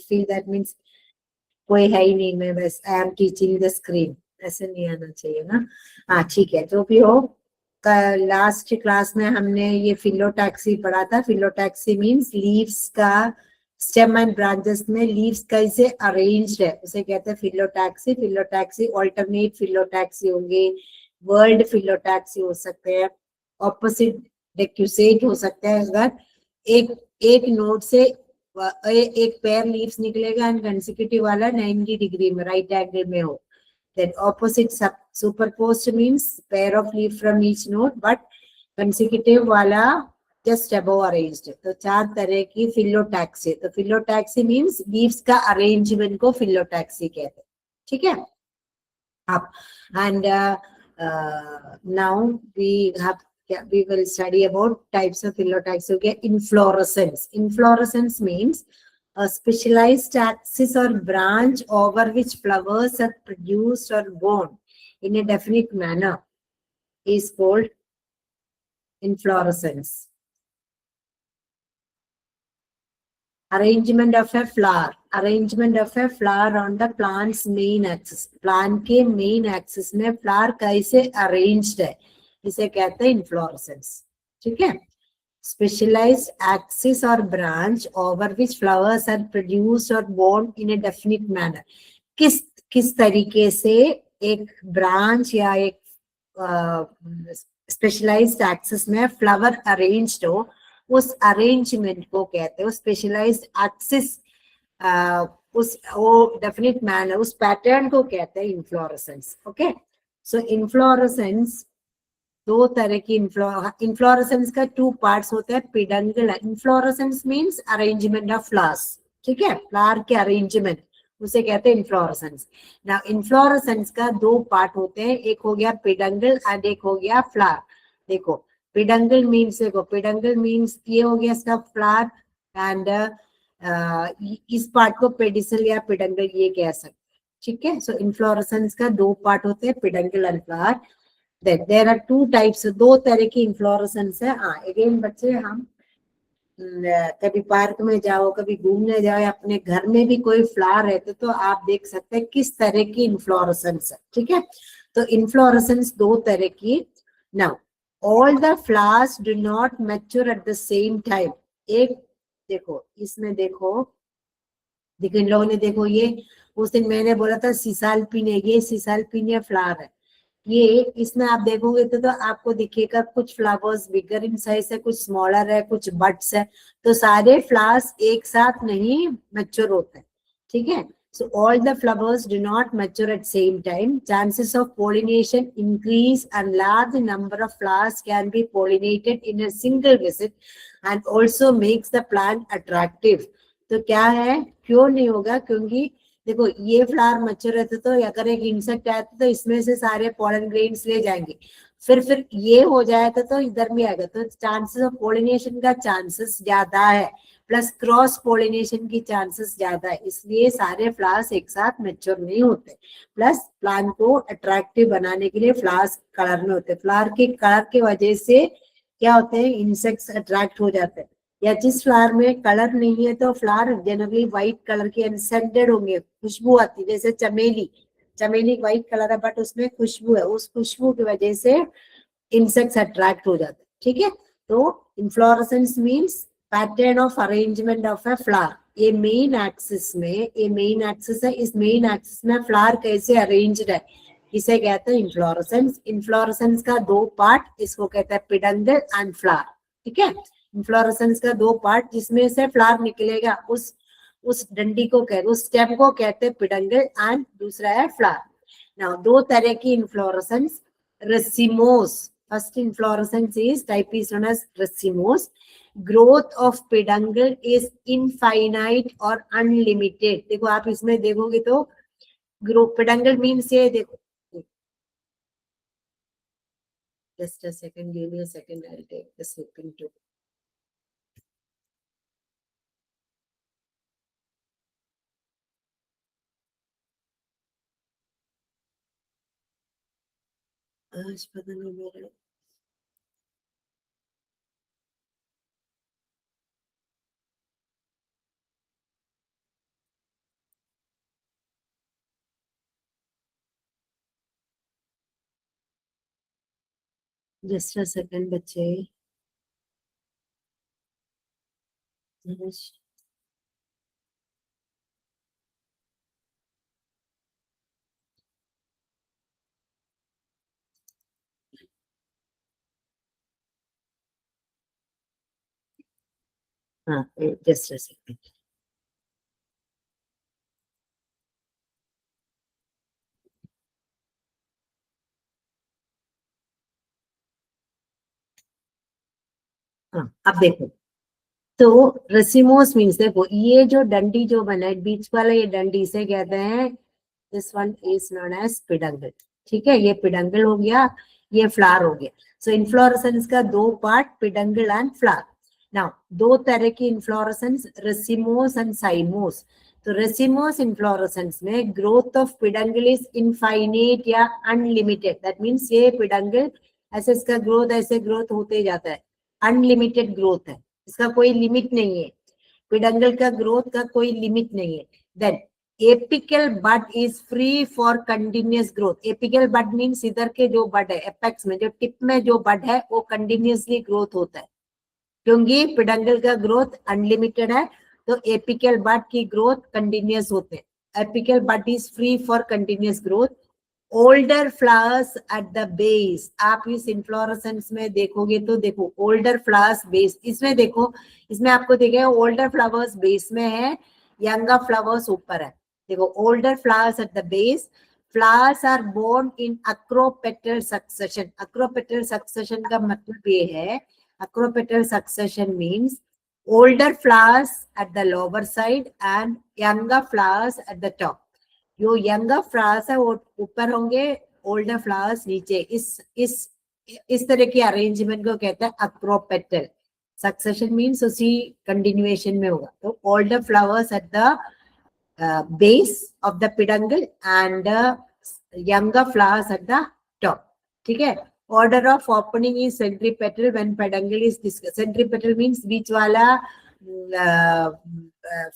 feel that means कोई है ही नहीं, मैं बस I am teaching the screen, ऐसे नहीं आना चाहिए ना। हाँ ठीक है, जो भी हो, लास्ट क्लास में हमने ये फिलोटैक्सी पढ़ा था। फिलोटैक्सी मीन्स लीव्स का, स्टेम एंड ब्रांचेस में लीव्स कैसे अरेंज्ड है उसे कहते हैं फिलोटैक्सी। फिलोटैक्सी ऑल्टरनेट फिलोटैक्सी होंगे, वर्ल्ड फिलोटैक्सी हो सकते हैं, ऑपोजिट डेक्यूसेट हो सकते हैं। अगर एक एक नोड से एक पेयर लीव्स निकलेगा एंड कंसेक्यूटिव वाला 90 डिग्री में राइट एंगल में हो, then opposite superposed means pair of leaf from each node but consecutive वाला just above arranged। तो चार तरह की फिलोटैक्सी। तो फिलोटैक्सी मीन्स लीव्स का अरेंजमेंट को फिलोटैक्सी कहते हैं, ठीक है आप। And now we will study about types of phyllotaxy. Okay, inflorescence. Inflorescence means a specialized axis or branch over which flowers are produced or borne in a definite manner is called inflorescence. Arrangement of a flower. Arrangement of a flower on the plant's main axis. Plant के main axis में flower कैसे arranged है, इसे कहते हैं inflorescence, ठीक है। Specialized axis or branch over which flowers are produced or borne in a definite manner. किस तरीके से एक ब्रांच या एक स्पेशलाइज्ड एक्सिस में फ्लावर अरेंज्ड हो, उस अरेंजमेंट को कहते हैं, उस स्पेशलाइज्ड एक्सिस, उस वो डेफिनेट मैनर, उस पैटर्न को कहते हैं इन्फ्लोरेसेंस। ओके, सो इन्फ्लोरेसेंस दो तरह की इन्फ्लोरेसेंस का टू पार्ट्स होते हैं। Peduncle inflorescence means arrangement of flowers, ठीक है, फ्लावर के अरेंजमेंट, उसे कहते हैं इन्फ्लोरेसेंस। ना इन्फ्लोरेसेंस का दो पार्ट होते हैं, एक हो गया पिडंगल एंड एक हो गया फ्लावर। देखो पिडंगल मीन्स, देखो पिडंगल मीन्स ये हो गया इसका फ्लावर एंड इस पार्ट को पेडिसल या पिडंगल ये कह सकते हैं, ठीक है। सो इन्फ्लोरेसेंस का दो पार्ट होते हैं, peduncle and flower. There are two types, दो तरह की इन्फ्लोरेसेंस है। हाँ अगेन बच्चे, हम कभी पार्क में जाओ, कभी घूमने जाओ, या अपने घर में भी कोई फ्लावर रहते तो आप देख सकते हैं किस तरह की इन्फ्लोरेसेंस है, ठीक है। तो इन्फ्लोरेसेंस दो तरह की। Now all the flowers do not mature at the same time. एक देखो इसमें देखो इन लोगों ने देखो, ये उस दिन मैंने बोला था सिसाल्पिनिया, ये सिसाल्पिनिया फ्लावर है। ये इसमें आप देखोगे तो आपको दिखेगा कुछ फ्लावर्स बिगर इन साइज है, कुछ स्मॉलर है, कुछ बड्स है। तो सारे फ्लावर्स एक साथ नहीं मैच्योर होते, ठीक है। So all the flowers do not mature at same time. Chances of pollination increase and large number of flowers can be pollinated in a single visit and also makes the plant attractive. तो क्या है, क्यों नहीं होगा, क्योंकि देखो ये flower mature रहते तो अगर एक इंसेक्ट आया तो इसमें से सारे पॉलन ग्रेन्स ले जाएंगे, फिर ये हो जाए तो इधर भी आएगा, तो चांसेस ऑफ पोलिनेशन का चांसेस ज्यादा है, प्लस क्रॉस पोलिनेशन की चांसेस ज्यादा है, इसलिए सारे फ्लावर्स एक साथ मैच्योर नहीं होते। प्लस प्लांट को अट्रैक्टिव बनाने के लिए फ्लावर्स कलर में होते हैं, फ्लावर के कलर की वजह से क्या होते हैं, इंसेक्ट्स अट्रैक्ट हो जाते हैं। या जिस फ्लावर में कलर नहीं है तो फ्लावर जनरली व्हाइट कलर के अनसेंटेड होंगे, खुशबू आती है, जैसे चमेली, चमेली व्हाइट कलर है बट उसमें खुशबू है, उस खुशबू की वजह से इंसेक्ट्स अट्रैक्ट हो जाते हैं, ठीक है। तो inflorescence means pattern of arrangement of a flower. ये मेन एक्सिस में, ये मेन एक्सिस है, इस मेन एक्सिस में फ्लावर कैसे अरेंज्ड है, इसे कहते हैं इन्फ्लोरेसेंस। इन्फ्लोरेसेंस का दो पार्ट, इसको कहते हैं पिडंगल एंड फ्लावर, ठीक है। इन्फ्लोरेसेंस का दो पार्ट, जिसमें से फ्लावर निकलेगा, उस डंडी को कहते, उस स्टेम को कहते हैं पिडंगल एंड दूसरा है फ्लावर। नाउ दो तरह की inflorescence, racemose. First inflorescence is type is known as racemose. Growth of peduncle is infinite और अनलिमिटेड। देखो आप इसमें देखोगे तो ग्रो पिडंगल मीन्स ये देखो, just a second, give me a second, I'll take the slipping too. आज पता नहीं मेरा जस्ट अ सेकंड बच्चे। हाँ, जस्ट अ सेकंड। हाँ, अब देखो, तो रेसिमोस मीन्स, देखो ये जो डंडी जो बना है बीच वाला, ये डंडी से कहते हैं, this one is known as peduncle. ठीक है, ये पिडंगल हो गया, ये फ्लावर हो गया। सो इन्फ्लोरेसेंस का दो पार्ट, पिडंगल एंड फ्लावर। नाउ दो तरह की इन्फ्लोरेसेंस, रेसिमोस एंड साइमोस। तो रेसिमोस इन्फ्लोरेसेंस में growth of peduncle is infinite या अनलिमिटेड। दैट मीन्स ये पिडंगल ऐसे इसका ग्रोथ ऐसे ग्रोथ होते जाता है, अनलिमिटेड ग्रोथ है, इसका कोई लिमिट नहीं है। पिडंगल का ग्रोथ का कोई लिमिट नहीं है। Then apical bud is free for continuous growth. Apical bud means इधर के जो बड है, एपेक्स में जो टिप में जो बड है, वो कंटिन्यूअसली ग्रोथ होता है, क्योंकि पिडंगल का ग्रोथ अनलिमिटेड है, तो एपिकल बड की ग्रोथ कंटिन्यूअस होते हैं। Apical bud is free for continuous growth. Older flowers at the base, आप इस इन्फ्लोरेसेंस में देखोगे तो देखो ओल्डर फ्लावर्स बेस, इसमें देखो, इसमें आपको दिखेगा ओल्डर फ्लावर्स बेस में है, यंगर फ्लावर्स ऊपर है। देखो older flowers at the base, flowers are borne in acropetal succession. Acropetal succession का मतलब ये है, acropetal succession means older flowers at the lower side and younger flowers at the top. जो यंगर फ्लावर्स है वो ऊपर होंगे, ओल्डर फ्लावर्स नीचे। इस तरह की अरेंजमेंट को कहते हैं अक्रोपेटल सक्सेशन। मीन्स उसी कंटिन्यूएशन में होगा। तो older flowers at the base of the peduncle and younger flowers at the top. ठीक है, order of opening is centripetal when peduncle is discus. Centripetal means बीच वाला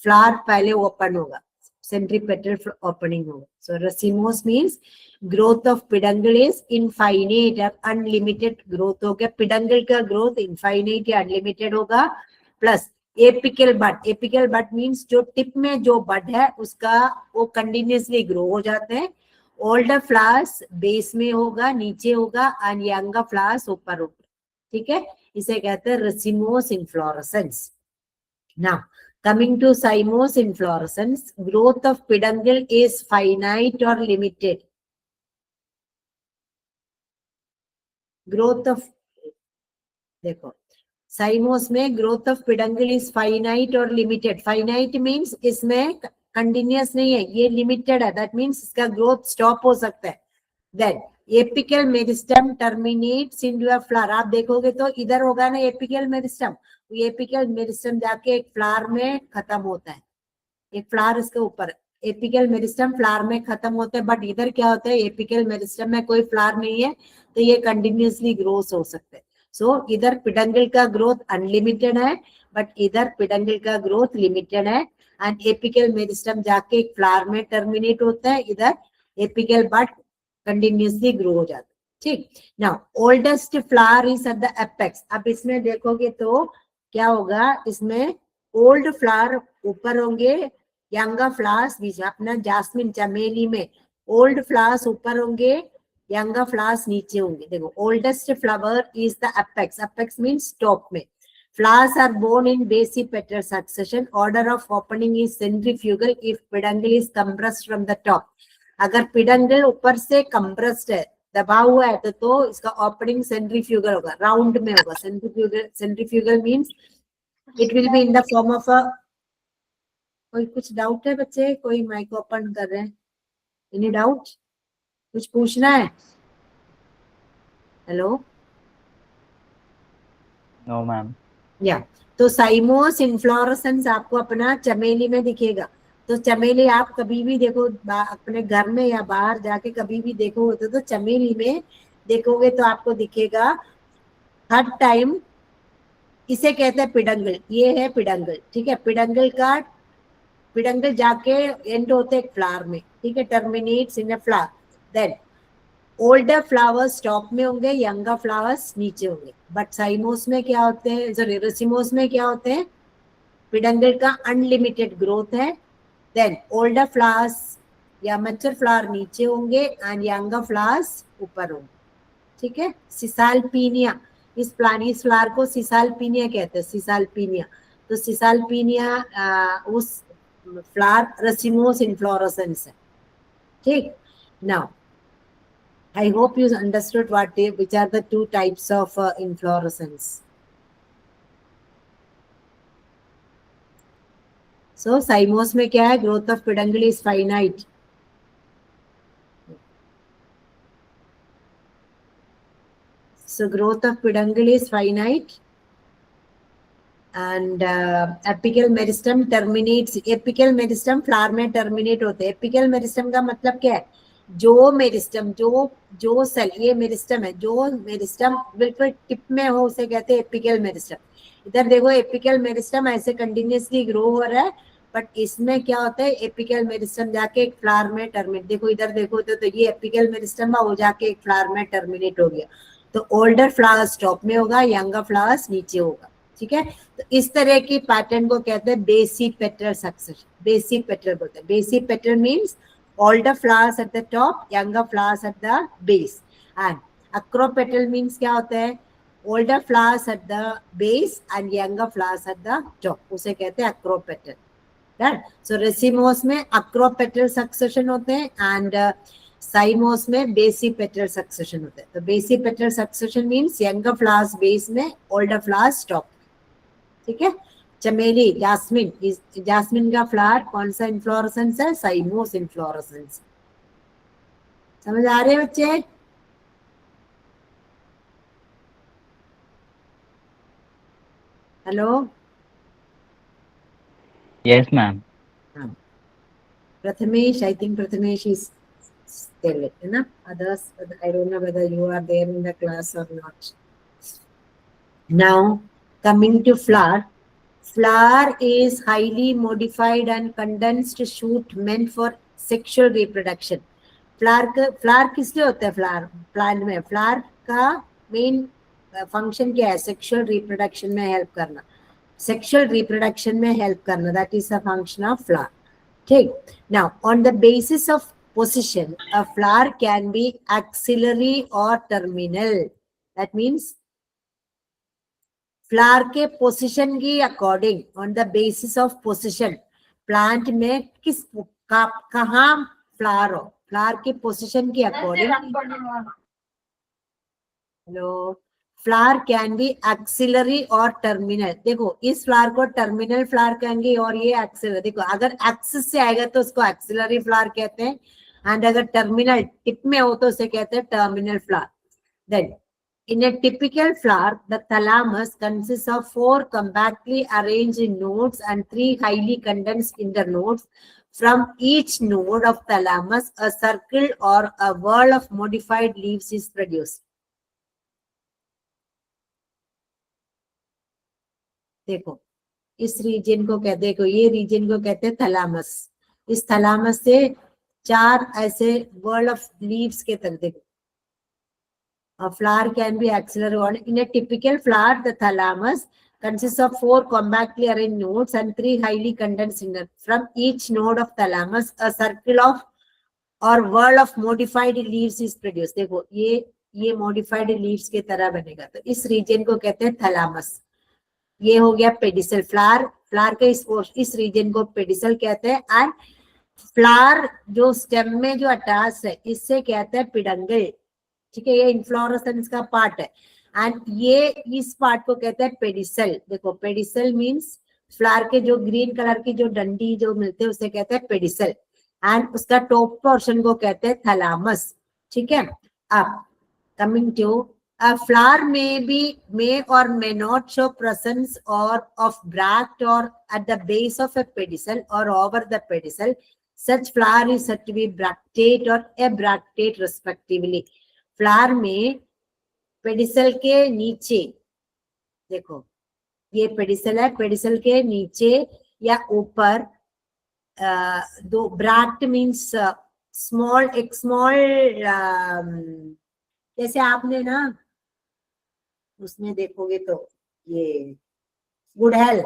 फ्लावर पहले ओपन होगा, सेंट्रीपेटल ओपनिंग होगा। So racemose means growth of peduncle is infinite, unlimited growth हो गया। Peduncle का ग्रोथ इनफाइनाइट या अनलिमिटेड होगा। प्लस एपिकल बड, एपिकल बड मींस जो टिप में जो बड है उसका वो कंटिन्यूअसली ग्रो हो जाते हैं। ओल्डर फ्लावर्स बेस में होगा, नीचे होगा, एंड यंगर फ्लावर्स ऊपर होगा। ठीक है, इसे कहते हैं racemose inflorescence. Now coming to cymose inflorescence, growth of peduncle is finite or limited. Growth of, देखो साइमोस में growth of peduncle is finite और लिमिटेड। फाइनाइट मींस इसमें कंटिन्यूअस नहीं है, ये लिमिटेड है, दैट मींस इसका ग्रोथ स्टॉप हो सकता है। Then apical meristem terminates into a flower. आप देखोगे तो इधर होगा ना एपिकल मेरिस्टम, ये एपिकल मेरिस्टम जाके एक फ्लावर में खत्म होता है, एक फ्लावर इसके ऊपर। एपिकल मेरिस्टम फ्लावर में खत्म होता है, बट इधर क्या होता है, एपिकल मेरिस्टम में कोई फ्लावर नहीं है, तो ये कंटिन्यूअसली ग्रोथ हो सकते हैं। सो इधर पिडंगल का ग्रोथ अनलिमिटेड है, बट इधर पिडंगल का ग्रोथ लिमिटेड है। एंड एपिकल मेरिस्टम जाके एक फ्लावर में टर्मिनेट होता है, इधर एपिकल बड कंटिन्यूअसली ग्रो हो जाता है। ठीक, now oldest flower is at the apex. अब इसमें देखोगे तो क्या होगा, इसमें ओल्ड फ्लावर ऊपर होंगे, यंगर फ्लावर्स बीच। अपना जास्मिन चमेली में ओल्ड फ्लावर्स ऊपर होंगे, यंगर फ्लावर्स नीचे होंगे। देखो oldest flower is the apex, apex means top में। Flowers are born in basipetal succession. Order of opening is centrifugal if peduncle is compressed from the top. अगर पिडंगल ऊपर से कंप्रेस्ड है, दबा हुआ है, तो इसका ओपनिंग सेंट्रीफ्यूगल होगा, राउंड में होगा। Centrifugal, centrifugal means it will be in the form of a. कोई कुछ डाउट है बच्चे? कोई माइक ओपन कर रहे हैं? Any doubt? कुछ पूछना है? हेलो? No ma'am. या तो साइमोस इन्फ्लोरेसेंस आपको अपना चमेली में दिखेगा। तो चमेली आप कभी भी देखो, अपने घर में या बाहर जाके कभी भी देखोगे तो चमेली में देखोगे तो आपको दिखेगा हर टाइम। इसे कहते हैं पिडंगल, ये है पिडंगल। ठीक है, पिडंगल का, पिडंगल जाके एंड होते एक फ्लावर में। ठीक है, terminates in a flower. Then older flowers top में होंगे, यंगर फ्लावर्स नीचे होंगे. बट साइमोस में क्या होते हैं, सॉरी रेसिमोस में क्या होते हैं, पिडंगल का अनलिमिटेड ग्रोथ है. देन ओल्डर फ्लावर्स या मैच्योर फ्लावर नीचे होंगे एंड यंगर फ्लावर्स ऊपर होंगे. ठीक है. सिसाल्पिनिया, इस फ्लावर को सिसाल्पिनिया कहते हैं, सिसाल्पिनिया. तो सिसाल्पिनिया उस फ्लावर रेसिमोस इन्फ्लोरेसेंस है. ठीक. Now I hope you understood which are the two types of inflorescence. So साइमोस में क्या है, growth of peduncle is finite. So growth of peduncle is finite and apical meristem terminates. Apical meristem flower में terminate होते हैं. Apical meristem का मतलब क्या है, जो मेरिस्टम जो सेल, ये मेरिस्टम है, जो मेरिस्टम बिल्कुल टिप में हो उसे कहते हैं एपिकल मेरिस्टम. इधर देखो एपिकल मेरिस्टम ऐसे कंटिन्यूसली ग्रो हो रहा है, बट इसमें क्या होता है, एपिकल मेरिस्टम जाके एक फ्लावर में टर्मिनेट. देखो इधर देखो तो ये एपिकल मेरिस्टम हो जाके एक फ्लावर में टर्मिनेट हो गया. तो ओल्डर फ्लावर्स टॉप में होगा, यंगर फ्लावर्स नीचे होगा. ठीक है. तो इस तरह की पैटर्न को कहते हैं बेसिपेटल सक्सेशन. बेसिपेटल बोलते हैं. Basipetal means older flowers at the top, younger flowers at the base. And acropetal means क्या होता है, older flowers at the base and younger flowers at the top. उसे कहते हैं acropetal. Right? So racemose में acropetal succession होते हैं and साइमोस में बेसिपेटल सक्सेशन होता है. तो basipetal succession means younger flowers base में, ओल्डर फ्लावर्स टॉप. ठीक है. चमेली, जास्मिन, जास्मिन का फ्लावर कौन सा इन्फ्लोरेसेंस है, साइमोस इन्फ्लोरेसेंस. समझ आ रहे हैं बच्चे? Hello. Yes, ma'am. Prathamesh, I think Prathamesh is still it, है ना? Others, I don't know whether you are there in the class or not. Now, coming to flower. Flower is highly modified and condensed shoot meant for sexual reproduction. Flower किस लिए होता है, flower plant में flower का main function क्या है, sexual reproduction में help करना. सेक्सुअल रिप्रोडक्शन में हेल्प करना, that is the function of flower. ठीक. Now on the basis of position a flower can be axillary और टर्मिनल. दैट मीन्स फ्लावर के पोजीशन की according, on the basis of position, plant में किस कहाँ flower हो, flower के position की according. Hello. Flower can be axillary और टर्मिनल. देखो इस फ्लावर को टर्मिनल फ्लावर कहेंगे और ये एक्सिलरी. देखो अगर एक्सिस से आएगा तो उसको एक्सिलरी फ्लावर कहते हैं एंड अगर टर्मिनल टिप में हो तो उसे कहते हैं terminal flower. Then in a typical flower, the thalamus consists of 4 compactly arranged nodes and 3 highly condensed internodes. From each node of thalamus, a circle or a whorl of modified leaves is produced. देखो इस reason को कहते, देखो ये reason को कहते हैं thalamus. इस थैलामस से 4 ऐसे whorl of leaves के तक. देखो a flower can be axillary. In a typical flower, the thalamus consists of 4 compactly arranged nodes and 3 highly condensed nodes. From each node of thalamus, a circle of or whorl of modified leaves is produced. देखो ये modified leaves के तरह बनेगा. तो इस reason को कहते हैं थैलामस. ये हो गया पेडिसल. फ्लावर के इस रीजन को पेडिसल कहते हैं एंड फ्लावर जो स्टेम में जो अटैच है इससे कहते हैं पिडंगल. ठीक है. ये इन्फ्लोरेसेंस का पार्ट है एंड ये इस पार्ट को कहते हैं पेडिसल. देखो पेडिसल मींस फ्लावर के जो ग्रीन कलर की जो डंडी जो मिलते हैं उसे कहते हैं पेडिसल एंड उसका टॉप पोर्शन को कहते हैं थैलामस. ठीक है. अब coming to a flower may or may not show presence or of bract or at the base of a pedicel or over the pedicel. Such flower is said to be bractate or abractate respectively. Flower में pedicel के नीचे, देखो ये pedicel है, pedicel के नीचे या ऊपर दो ब्रैक्ट मीन्स एक स्मॉल, जैसे आपने ना उसमें देखोगे तो ये गुड़हल,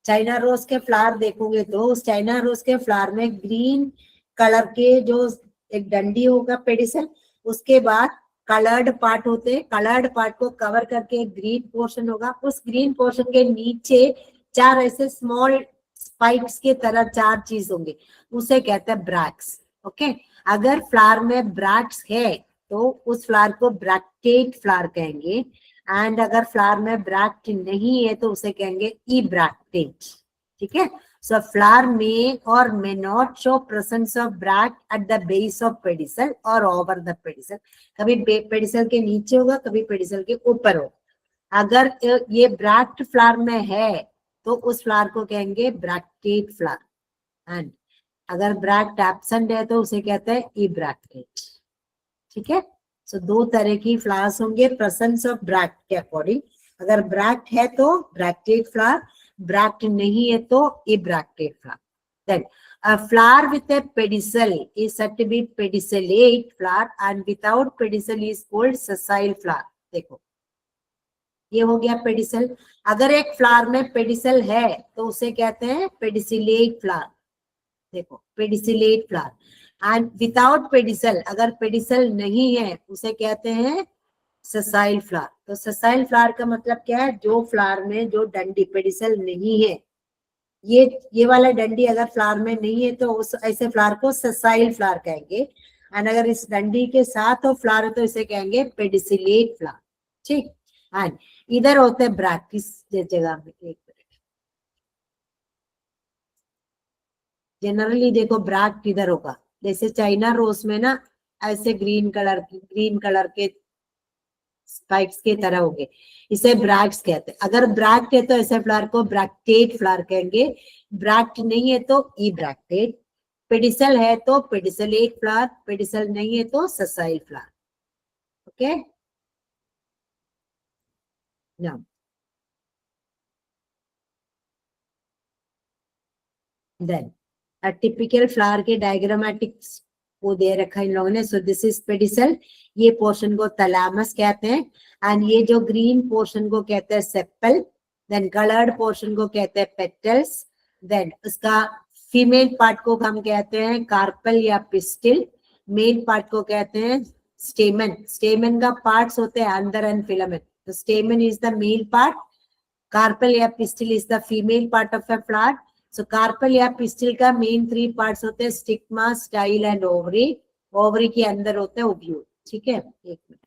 चाइना रोज के फ्लावर देखोगे तो उस चाइना रोज के फ्लावर में ग्रीन कलर के जो एक डंडी होगा पेडिसल, उसके बाद कलर्ड पार्ट होते हैं, कलर्ड पार्ट को कवर करके एक ग्रीन पोर्शन होगा, उस ग्रीन पोर्शन के नीचे चार ऐसे स्मॉल स्पाइक्स के तरह चार चीज होंगे, उसे कहते हैं ब्रैक्स। ओके, अगर फ्लावर में ब्रैक्स है तो उस फ्लावर को ब्रैक्टेट फ्लावर कहेंगे, एंड अगर फ्लावर में ब्रैक्ट नहीं है तो उसे कहेंगे ई ब्रैक्टेट। ठीक है, सो फ्लावर में और may not show presence of bract eight the base of pedicel और ओवर द पेडिसल, कभी पेडिसल के नीचे होगा, कभी पेडिसल के ऊपर होगा। अगर ये ब्रैक्ट फ्लावर में है तो उस फ्लावर को कहेंगे ब्रैक्टेट फ्लावर, एंड अगर ब्रैक्ट एब्सेंट है तो उसे कहते हैं ई ब्रैक्टेट। ठीक है, सो दो तरह की फ्लावर्स होंगे प्रेजेंस ऑफ ब्रैक्ट के अकॉर्डिंग, अगर ब्रैक्ट है तो ब्रैक्टेट फ्लावर, ब्रैक्ट नहीं है तो ebracteate flower. Then a flower with a pedicel is said to be pedicellate flower and without pedicel is called sessile flower। देखो ये हो गया पेडिसल, अगर एक फ्लावर में पेडिसल है तो उसे कहते हैं पेडिसिलेट फ्लावर। देखो pedicellate flower, and without pedicel, अगर पेडिसल नहीं है उसे कहते हैं ससाइल फ्लावर। तो ससाइल फ्लावर का मतलब क्या है, जो फ्लावर में जो डंडी पेडिसल नहीं है, ये वाला डंडी अगर फ्लावर में नहीं है तो उस ऐसे फ्लावर को ससाइल फ्लावर कहेंगे, एंड अगर इस डंडी के साथ हो फ्लावर है तो इसे कहेंगे पेडिसिलेट फ्लावर। ठीक, एंड इधर होते हैं ब्रैक्ट किस जगह में, एक मिनट, जनरली देखो ब्रैक्ट इधर होगा, जैसे चाइना रोज में ना ऐसे ग्रीन कलर के स्पाइक्स के तरह होंगे, इसे ब्रैक्ट्स कहते हैं। अगर ब्रैक्ट है तो ऐसे फ्लावर को ब्रैक्टेट फ्लावर कहेंगे, ब्रैक्ट नहीं है तो ई ब्रैक्टेट, पेडिसल है तो पेडिसलेट फ्लावर, पेडिसल नहीं है तो sessile flower. Okay, now then typical flower के डायग्रामेटिक्स वो दे रखा है इन लोगों ने। सो दिस इज पेडिसल, ये पोर्शन को थैलेमस कहते हैं, एंड ये जो ग्रीन पोर्शन को कहते हैं सेपल, देन कलर्ड पोर्शन को कहते हैं पेटल्स, देन उसका फीमेल पार्ट को हम कहते हैं कार्पल या पिस्टिल, मेल पार्ट को कहते हैं स्टेमन। स्टेमन का पार्ट्स होते हैं अंदर एंड फिलामेंट, तो stamen is the male part, carpel या pistil is the female part of a flower. So carpel या पिस्टिल का मेन थ्री पार्ट्स होते हैं stigma, style and ovary. Ovary के अंदर होते हैं ओव्यूल। ठीक है, एक minute,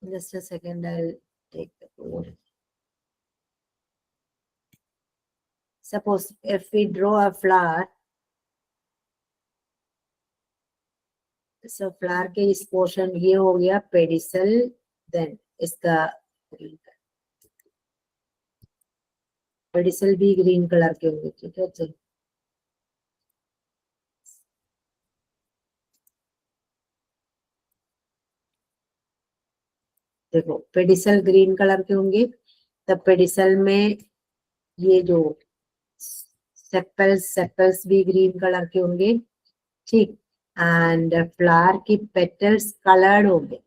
just a second, I'll take the code. Suppose if we draw a flower, so flower के इस पोर्शन ये हो गया पेडिसल, देन इसका पेडिसल भी ग्रीन कलर के होंगे। ठीक है, चलो देखो पेडिसल ग्रीन कलर के होंगे, तब पेडिसल में ये जो सेपल्स भी ग्रीन कलर के होंगे। ठीक, एंड फ्लावर की पेटल्स कलर्ड होंगे।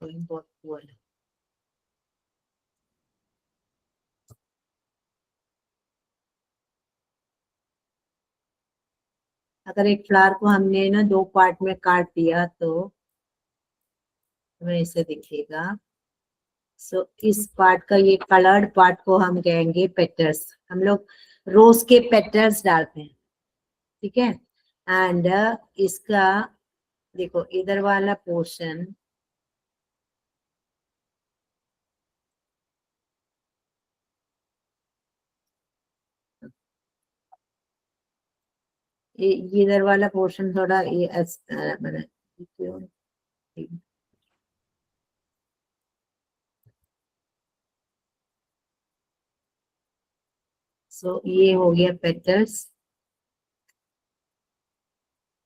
बहुत हुआ है। अगर एक फ्लावर को हमने ना दो पार्ट में काट दिया तो हमें ऐसे दिखेगा। सो इस पार्ट का ये कलर्ड पार्ट को हम कहेंगे पेटल्स, हम लोग रोज के पेटल्स डालते हैं। ठीक है, एंड इसका देखो इधर वाला पोर्शन, ये इधर वाला पोर्शन थोड़ा ये सो ये हो गया पेटल्स,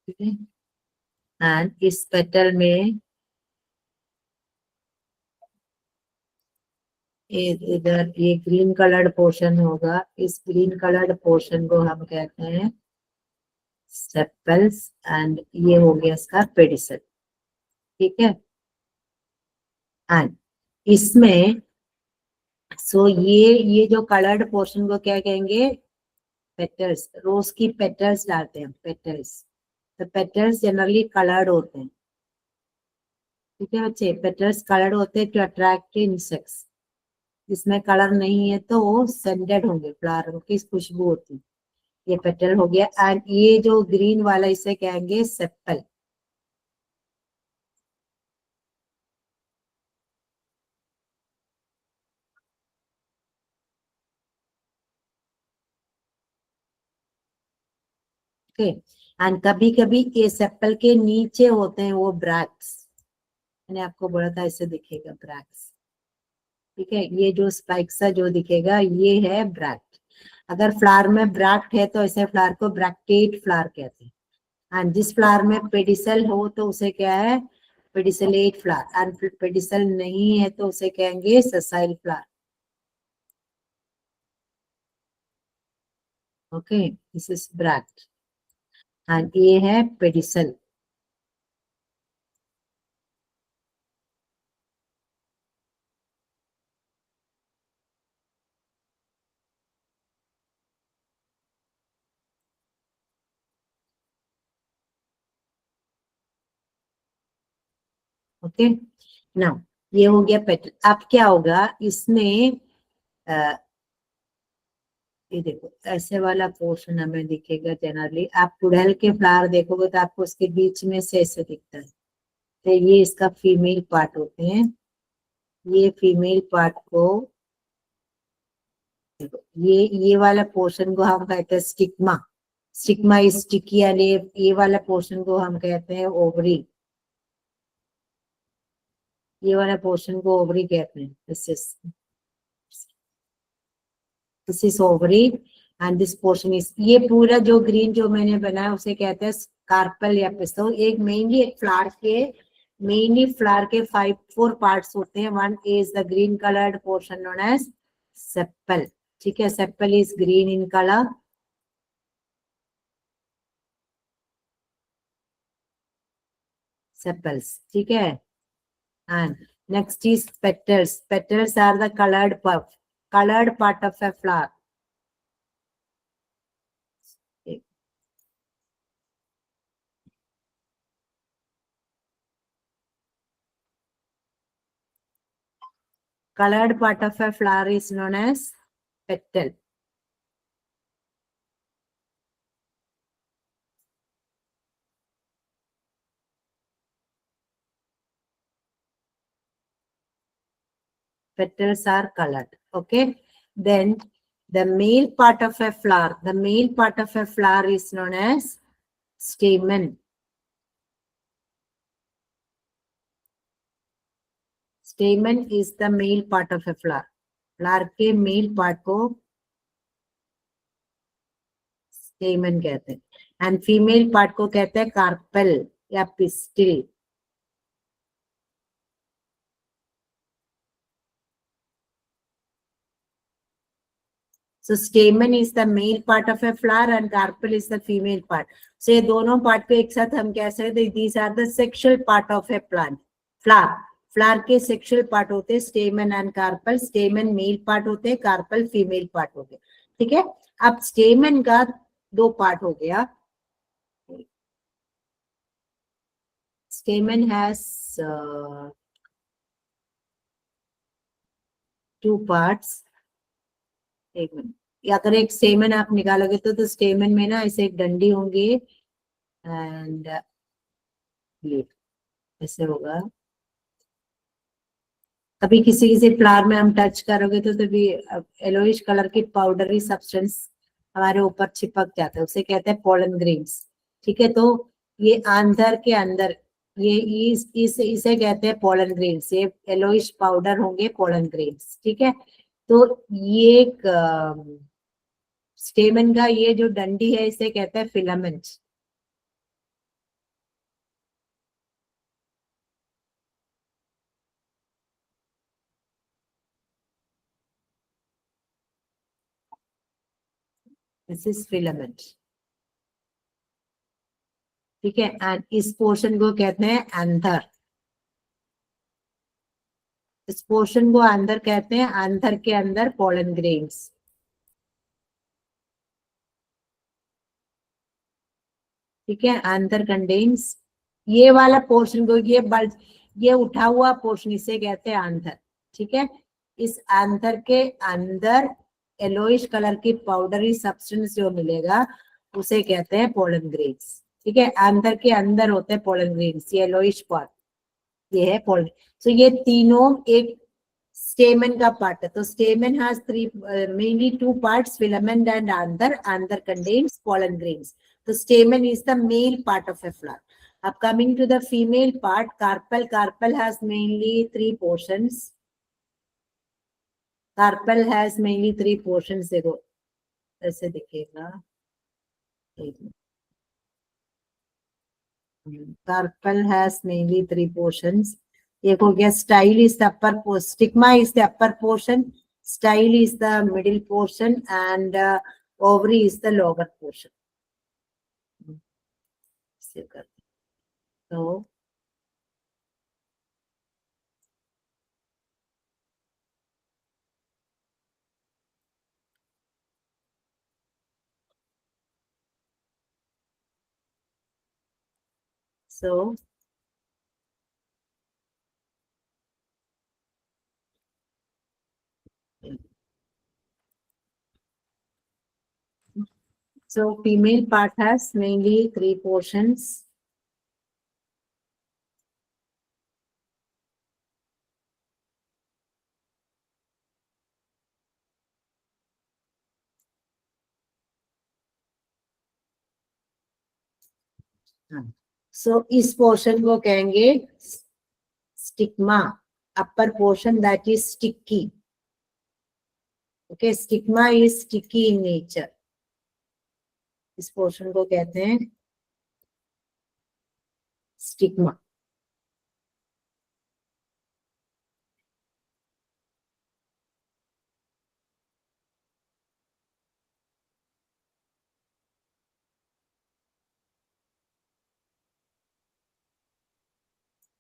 ठीक है। एंड इस पेटल में इधर ये ग्रीन कलर्ड पोर्शन होगा, इस ग्रीन कलर्ड पोर्शन को हम कहते हैं सेपल्स, एंड ये हो गया इसका पेडिसल, ठीक है। एंड इसमें ये जो कलर्ड पोर्शन को क्या कहेंगे, पेटल्स। रोज की पेटल्स डालते हैं, पेटल्स। तो पेटल्स जनरली कलर्ड होते हैं, ठीक है बच्चे। पेटल्स कलर्ड होते हैं टू अट्रैक्ट इंसेक्ट्स। इसमें कलर नहीं है तो वो सेंटेड होंगे, फ्लावर की खुशबू होती है। ये पेटल हो गया। एंड ये जो ग्रीन वाला इसे कहेंगे सेपल। ओके। एंड कभी कभी ये सेपल के नीचे होते हैं वो ब्रैक्स। मैंने आपको बोला था ऐसे दिखेगा ब्रैक्स, ठीक है। ये जो स्पाइक सा जो दिखेगा ये है ब्रैक्ट। अगर फ्लावर में ब्रैक्ट है तो ऐसे फ्लावर को ब्रैक्टेड फ्लावर कहते हैं। एंड जिस फ्लावर में पेडिसल हो तो उसे क्या है, पेडिसलेट फ्लावर। एंड पेडिसल नहीं है तो उसे कहेंगे ससाइल flower. Okay, this is bract and ये है पेडिसल। ओके, नाउ ये हो गया पेटल। अब क्या होगा इसमें, ये देखो ऐसे वाला पोर्शन हमें दिखेगा जनरली। आप गुड़हल के फ्लावर देखोगे तो आपको उसके बीच में से ऐसे दिखता है। तो ये इसका फीमेल पार्ट होते हैं। ये फीमेल पार्ट को देखो, ये वाला पोर्शन को हम कहते हैं स्टिग्मा। स्टिग्मा इज स्टिकी, ये वाला पोर्शन को हम कहते हैं ओवरी। ये वाला पोर्शन को ओवरी कहते हैं। This is ovary and this portion is, ये पूरा जो ग्रीन जो मैंने बनाया उसे कहते हैं कार्पल या पिस्टल। एक मेनली एक फ्लावर के, मेनली फ्लावर के 4 पार्ट्स होते हैं। One is the green coloured portion known as sepal, ठीक है। Sepal is green in colour, sepals, ठीक है। And next is petals. Petals are the colored part of a flower. Colored part of a flower is known as petal. Petals are colored. Okay. Then the male part of a flower, the male part of a flower is known as stamen. Stamen is the male part of a flower. Flower के male part को stamen कहते हैं, and female part को कहते हैं carpel या pistil. So stamen is the male part of a flower and carpel is the female part. So ये दोनों part को एक साथ हम कह सकते हैं, these are the sexual part of a plant. Flower, flower के sexual part होते हैं stamen and carpel. Stamen male part होते हैं, carpel female part होते हैं, ठीक है। अब stamen का 2 part हो गया। Stamen has 2 parts. एक मिनट, या अगर एक स्टेमन आप निकालोगे तो स्टेमन में ना ऐसे एक डंडी होंगी एंड ऐसे होगा। कभी किसी किसी फ्लावर में हम टच करोगे तो तभी येलोइश कलर की पाउडरी सब्सटेंस हमारे ऊपर चिपक जाता है, उसे कहते हैं पोलन ग्रेन्स, ठीक है। तो ये अंदर के अंदर ये इसे कहते हैं पोलन ग्रेन्स। ये येलोइश पाउडर होंगे पोलन ग्रेन्स, ठीक है। तो ये एक स्टेमन का ये जो डंडी है इसे कहते हैं फिलामेंट। दिस इज फिलामेंट, ठीक है। एंड इस पोर्शन को कहते हैं एंथर। इस पोर्शन को एंथर कहते हैं। एंथर के अंदर पोलन ग्रेन्स, ठीक है। एंथर कंटेन्स ये वाला पोर्शन को, ये उठा हुआ पोर्शन इसे कहते हैं एंथर, ठीक है। इस एंथर के अंदर येलोइश कलर की पाउडरी सब्सटेंस जो मिलेगा उसे कहते हैं पोलन ग्रेन्स, ठीक है। एंथर के अंदर होते हैं पोलन ग्रेन्स, येलोइश पार्ट ये है पोलन। सो ये तीनों एक स्टेमन का पार्ट है। तो स्टेमन has three mainly two parts, filament and anther. Anther contains pollen grains. The stamen is the male part of a flower. Up coming to the female part, carpel. Carpel has mainly three portions. Carpel has mainly three portions. देखो ऐसे दिखेगा। Carpel has mainly three portions. एक हो गया style is the upper portion, stigma is the upper portion, style is the middle portion, and ovary is the lower portion. So so female part has mainly three portions. So इस portion को कहेंगे stigma, upper portion that is sticky. Okay, stigma is sticky in nature. इस portion को कहते हैं stigma.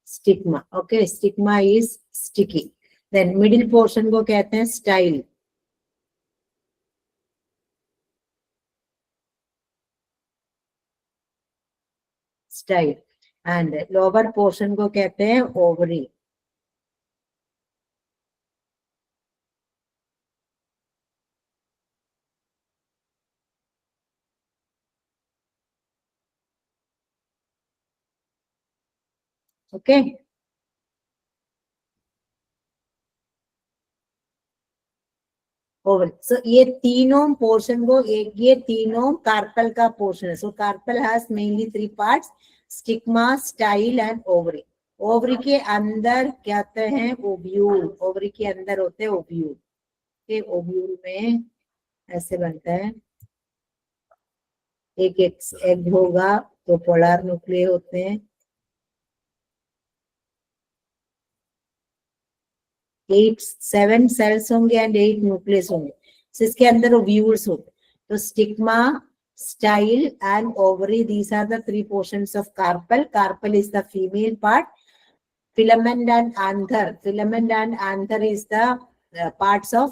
Stigma, okay. Stigma is sticky. Then middle portion को कहते हैं style. Style and lower portion को कहते हैं ओवरी। Okay, ovary. सो ये तीनों पोर्शन को एक, ये तीनों कार्पल का पोर्शन है। So carpel has mainly three parts, stigma, style and ovary. Ovary के अंदर क्या कहते हैं ओव्यूल। ओवरी के अंदर होते हैं ओव्यूल। के ओव्यूल में ऐसे बनता है, एक एग होगा तो पोलर न्यूक्लियर होते हैं, 7 सेल्स होंगे एंड 8 न्यूक्लियस होंगे। so इसके अंदर ओव्यूल्स होते हैं। तो stigma, style and ovary, these are the three portions of carpel. Carpel is the female part. Filament and anther. Filament and anther is the parts of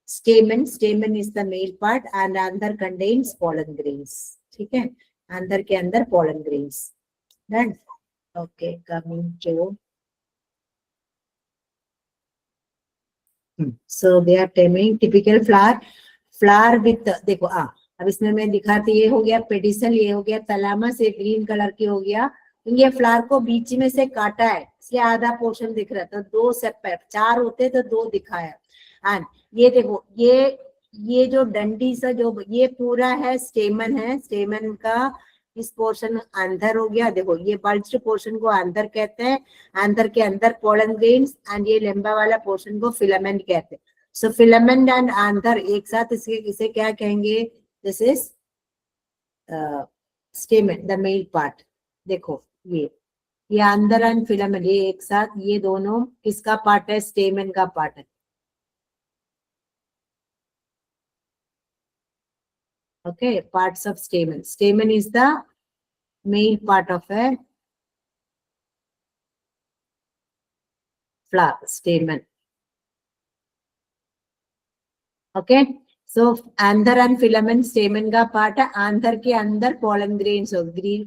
stamen. Stamen is the male part and anther contains pollen grains. ठीक है, anther के अंदर pollen grains. Done. Okay, coming to so they are taming typical flower with, देखो अब इसमें मैं दिखाती, ये हो गया पेडिसल, ये हो गया थैलामस, ये ग्रीन कलर की हो गया। ये फ्लावर को बीच में से काटा है इसलिए आधा पोर्शन दिख रहा था। दो सेपरेट, 4 होते तो 2 दिखाया। एंड ये देखो, ये जो डंडी सा जो ये पूरा है स्टेमन है। स्टेमन का इस पोर्शन अंदर हो गया, देखो ये बल्ज्ड पोर्शन को अंदर कहते हैं, अंदर के अंदर पोलन ग्रेन्स, एंड ये लंबा वाला पोर्शन को फिलामेंट कहते हैं. सो फिलामेंट एंड अंदर एक साथ इसे क्या कहेंगे? This is स्टेमन, the male part. देखो ये अंदर एंड फिलामेंट ये एक साथ, ये दोनों किसका पार्ट है? स्टेमन का पार्ट है. Okay, parts of stamen. Stamen is the male part of a flower, stamen. Okay, so anther and filament stamen का part है. anther के अंदर pollen grains हो, green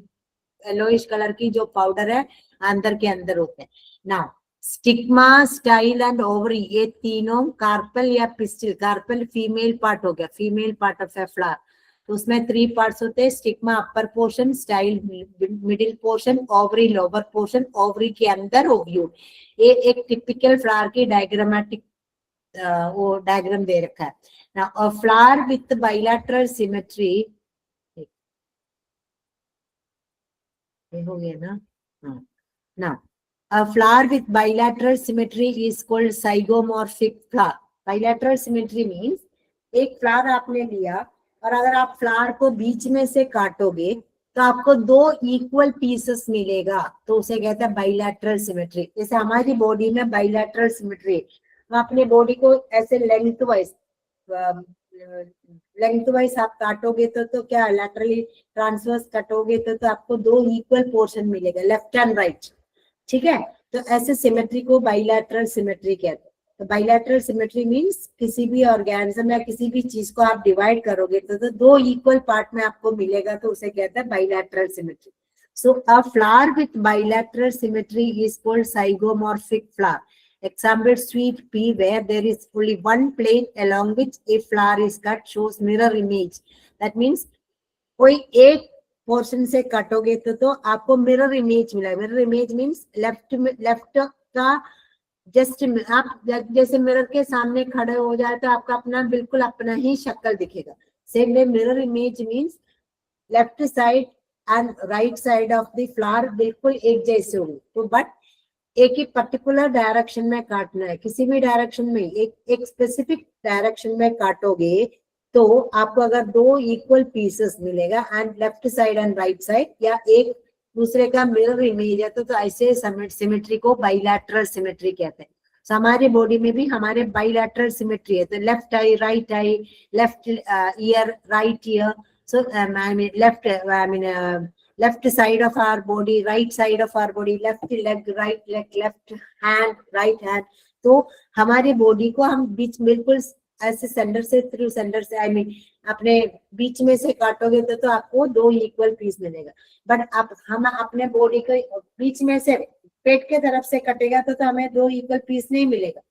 yellowish color की जो powder है अंदर के अंदर होते हैं. Now stigma, style and ovary, ये तीनों कार्पेल या पिस्टिल. कार्पेल फीमेल पार्ट हो गया, female part of a flower. तो उसमें 3 पार्ट्स होते हैं, stigma upper portion, style middle portion, ovary lower portion. Ovary के अंदर ओव्यूल. ये एक टिपिकल फ्लावर की डायग्रामेटिक वो डायग्राम दे रखा है. Now a flower with bilateral symmetry, ये हो गया ना. Now a flower with bilateral symmetry is called zygomorphic flower. Bilateral symmetry means एक फ्लावर आपने लिया और अगर आप फ्लावर को बीच में से काटोगे तो आपको 2 इक्वल पीसेस मिलेगा, तो उसे कहते हैं बाइलैटरल सिमेट्री. जैसे हमारी बॉडी में बाइलैटरल सिमेट्री, तो अपने बॉडी को ऐसे लेंथ वाइज आप काटोगे तो क्या लैटरली ट्रांसवर्स काटोगे तो आपको 2 इक्वल पोर्शन मिलेगा, लेफ्ट एंड राइट. ठीक है, तो ऐसे सिमेट्री को बाइलैटरल सिमेट्री कहते हैं. तो बाइलैटरल सिमेट्री मींस किसी भी ऑर्गेनिज्म या किसी भी चीज को आप डिवाइड करोगे तो 2 इक्वल पार्ट में आपको मिलेगा, तो उसे कहते हैं bilateral symmetry. So a flower with bilateral symmetry is called zygomorphic flower. Example sweet pea where there is only one plane along which a flower is cut shows mirror image. That means कोई एक portion से काटोगे तो आपको mirror image मिला. Mirror image means left का just आप जैसे mirror के सामने खड़े हो जाए तो आपका अपना बिल्कुल अपना ही शक्ल दिखेगा. Same way mirror image means left side and right side of the flower बिल्कुल एक जैसे होंगे. तो बट एक ही पर्टिकुलर डायरेक्शन में काटना है, किसी भी डायरेक्शन में एक स्पेसिफिक डायरेक्शन में काटोगे तो आपको अगर 2 इक्वल पीसेस मिलेगा and left side and right side, या एक दूसरे का मिरर इमेज है तो ऐसे सिमेट्री को बाइलैटरल सिमेट्री कहते हैं. So, हमारे बॉडी में भी हमारे बाइलैटरल सिमेट्री है. तो left I, right I, left ear, right year. So I mean left side of our body, right side of our body, left leg, right leg, left hand, right hand. तो हमारे body को हम बीच बिल्कुल ऐसे centre से through centre से I mean अपने बीच में से काटोगे तो आपको 2 इक्वल पीस मिलेगा. बट आप हम अपने बॉडी को बीच में से पेट के तरफ से कटेगा तो हमें 2 इक्वल पीस नहीं मिलेगा.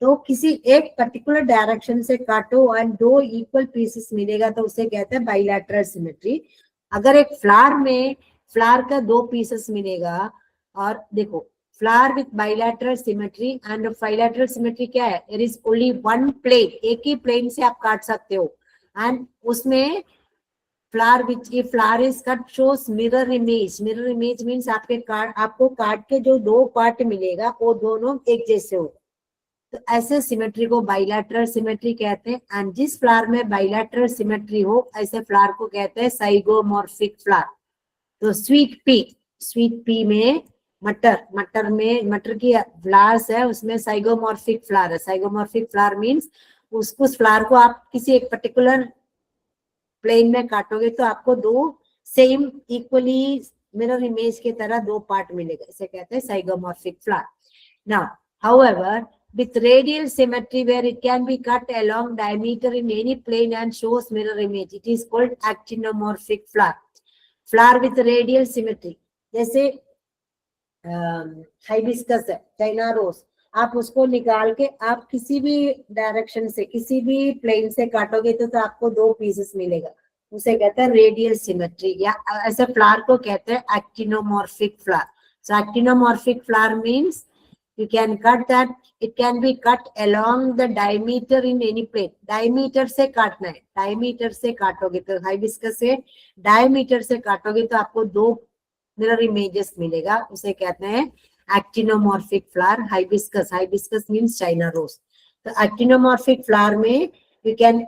तो किसी एक पर्टिकुलर डायरेक्शन से काटो एंड 2 इक्वल पीसेस मिलेगा तो उसे कहते हैं बाइलैटरल सिमेट्री. अगर एक फ्लावर में फ्लावर का 2 पीसेस मिलेगा, और देखो flower with bilateral symmetry and bilateral symmetry क्या है? There is only one plane, एक ही प्लेन से आप काट सकते हो एंड उसमें flower which a flower is cut shows mirror image. Mirror image means आपको काट के जो 2 पार्ट मिलेगा वो दोनों एक जैसे हो. तो ऐसे सिमेट्री को बाइलैटरल सिमेट्री कहते हैं. एंड जिस फ्लावर में बाइलैटरल सिमेट्री हो ऐसे फ्लावर को कहते हैं साइगोमॉर्फिक फ्लावर. तो स्वीट पी में मटर की फ्लावर्स है, उसमें साइगोमॉर्फिक फ्लावर है. साइगोमॉर्फिक फ्लावर मींस उस फ्लावर को आप किसी एक पर्टिकुलर प्लेन में काटोगे तो आपको 2 सेम इक्वली मिरर इमेज की तरह 2 पार्ट मिलेगा, इसे कहते हैं zygomorphic flower. Now however, with radial symmetry where it can be cut along diameter in any plane and shows mirror image, it is called actinomorphic flower. Flower with radial symmetry, जैसे hibiscus है, China rose, आप उसको निकाल के आप किसी भी direction से किसी भी प्लेन से काटोगे तो आपको 2 पीसेस मिलेगा, उसे कहते हैं रेडियल सिमेट्री. या ऐसे फ्लावर को कहते हैं actinomorphic flower. So actinomorphic flower means You can cut that. It can be cut along the diameter in any plane. Diameter से काटना है. Diameter से काटोगे तो hibiscus से diameter से काटोगे तो आपको दो mirror images मिलेगा. उसे कहते हैं actinomorphic flower. Hibiscus. Hibiscus means China rose. तो actinomorphic flower में you can,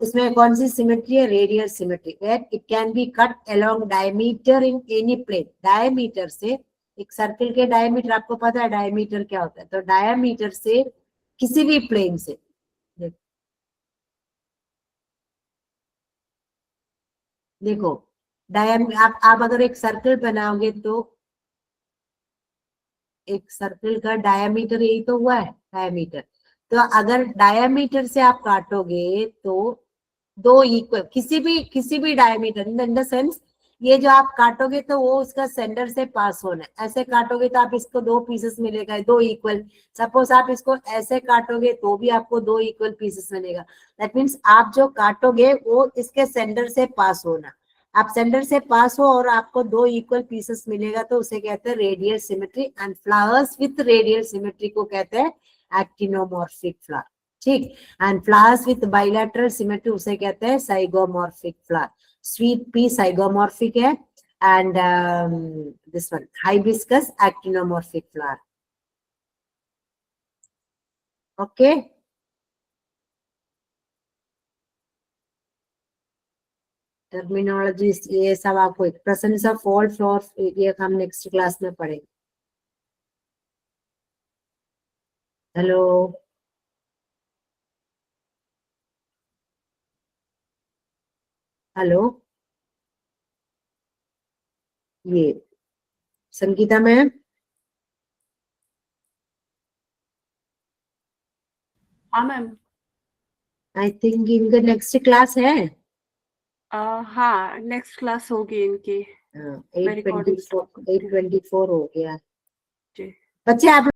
उसमें कौन सी सिमेट्री है? Radial symmetry. Where it can be cut along diameter in any plane. Diameter से, एक सर्कल के डायमीटर आपको पता है डायमीटर क्या होता है, तो डायमीटर से किसी भी प्लेन से. देखो आप अगर एक सर्कल बनाओगे तो एक सर्कल का डायमीटर यही तो हुआ है, डायमीटर. तो अगर डायमीटर से आप काटोगे तो दो इक्वल किसी भी डायमीटर इन द सेंस, ये जो आप काटोगे तो वो उसका सेंटर से पास होना है. ऐसे काटोगे तो आप इसको दो पीसेस मिलेगा, दो इक्वल. सपोज आप इसको ऐसे काटोगे तो भी आपको दो इक्वल पीसेस मिलेगा. दैट मीन्स आप जो काटोगे वो इसके सेंटर से पास होना. आप सेंटर से पास हो और आपको दो इक्वल पीसेस मिलेगा तो उसे कहते हैं radial symmetry. And flowers with radial symmetry को कहते हैं एक्टिनोमॉर्फिक फ्लावर. ठीक. And flowers with bilateral symmetry उसे कहते हैं साइगोमॉर्फिक फ्लावर. स्वीट पी साइगोमॉर्फिक है and this one hibiscus actinomorphic flower. Okay. Terminology ये सब आपको, प्रेजेंस ऑफ ऑल फ्लोर्स ये हम नेक्स्ट क्लास में पढ़ेंगे. हेलो. हेलो. ये संगीता मैम. हाँ मैम. आई थिंक इनका नेक्स्ट क्लास है. हाँ नेक्स्ट क्लास होगी इनकी. 8:24 हो गया. जी. बच्चे आप